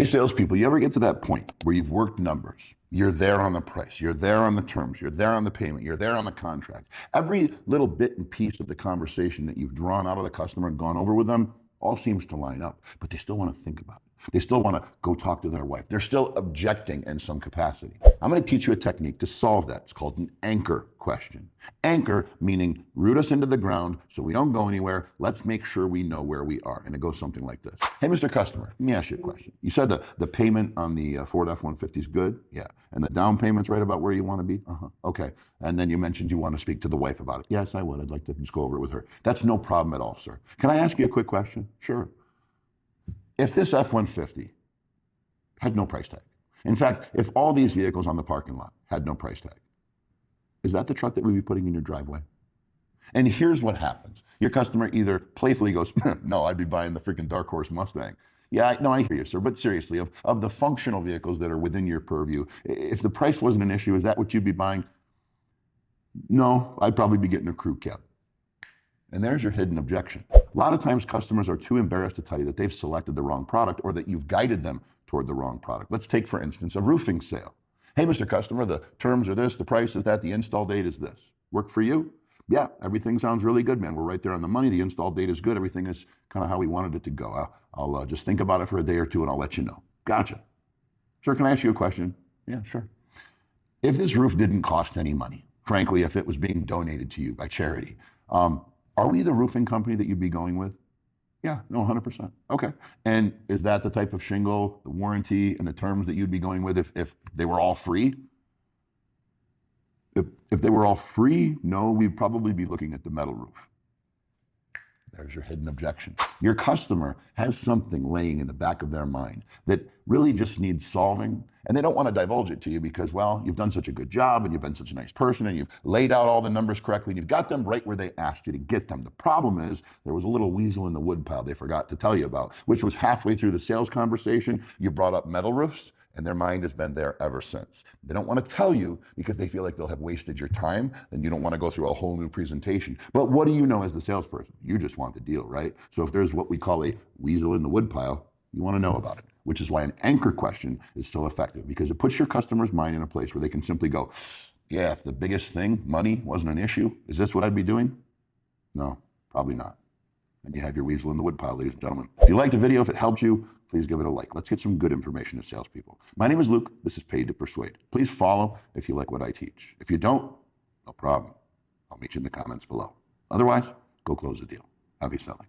Hey, salespeople, you ever get to that point where you've worked numbers? You're there on the price, you're there on the terms, you're there on the payment, you're there on the contract. Every little bit and piece of the conversation that you've drawn out of the customer and gone over with them all seems to line up, but they still want to think about it. They still want to go talk to their wife. They're still objecting in some capacity. I'm going to teach you a technique to solve that. It's called an anchor question. Anchor meaning root us into the ground so we don't go anywhere. Let's make sure we know where we are. And it goes something like this. Hey, Mr. Customer, let me ask you a question. You said the payment on the Ford F-150 is good? Yeah. And the down payment's right about where you want to be? Uh-huh. Okay. And then you mentioned you want to speak to the wife about it. Yes, I would. I'd like to just go over it with her. That's no problem at all, sir. Can I ask you a quick question? Sure. If this F-150 had no price tag, in fact, if all these vehicles on the parking lot had no price tag, is that the truck that we'd be putting in your driveway? And here's what happens. Your customer either playfully goes, no, I'd be buying the freaking Dark Horse Mustang. Yeah, no, I hear you, sir. But seriously, of the functional vehicles that are within your purview, if the price wasn't an issue, is that what you'd be buying? No, I'd probably be getting a crew cab. And there's your hidden objection. A lot of times customers are too embarrassed to tell you that they've selected the wrong product or that you've guided them toward the wrong product. Let's take, for instance, a roofing sale. Hey, Mr. Customer, the terms are this, the price is that, the install date is this. Work for you? Yeah, everything sounds really good, man. We're right there on the money. The install date is good. Everything is kind of how we wanted it to go. I'll just think about it for a day or two and I'll let you know. Gotcha. Sir, can I ask you a question? Yeah, sure. If this roof didn't cost any money, frankly, if it was being donated to you by charity, are we the roofing company that you'd be going with? Yeah, no, 100%. Okay. And is that the type of shingle, the warranty, and the terms that you'd be going with if they were all free? If they were all free, no, we'd probably be looking at the metal roof. There's your hidden objection. Your customer has something laying in the back of their mind that really just needs solving, and they don't want to divulge it to you because, well, you've done such a good job and you've been such a nice person and you've laid out all the numbers correctly and you've got them right where they asked you to get them. The problem is there was a little weasel in the woodpile they forgot to tell you about, which was halfway through the sales conversation, you brought up metal roofs, and their mind has been there ever since. They don't want to tell you because they feel like they'll have wasted your time and you don't want to go through a whole new presentation. But what do you know as the salesperson? You just want the deal, right? So if there's what we call a weasel in the woodpile, you want to know about it, which is why an anchor question is so effective because it puts your customer's mind in a place where they can simply go, yeah, if the biggest thing, money, wasn't an issue, is this what I'd be doing? No, probably not. And you have your weasel in the woodpile, ladies and gentlemen. If you liked the video, if it helped you, please give it a like. Let's get some good information to salespeople. My name is Luke. This is Paid to Persuade. Please follow if you like what I teach. If you don't, no problem. I'll meet you in the comments below. Otherwise, go close the deal. Happy selling.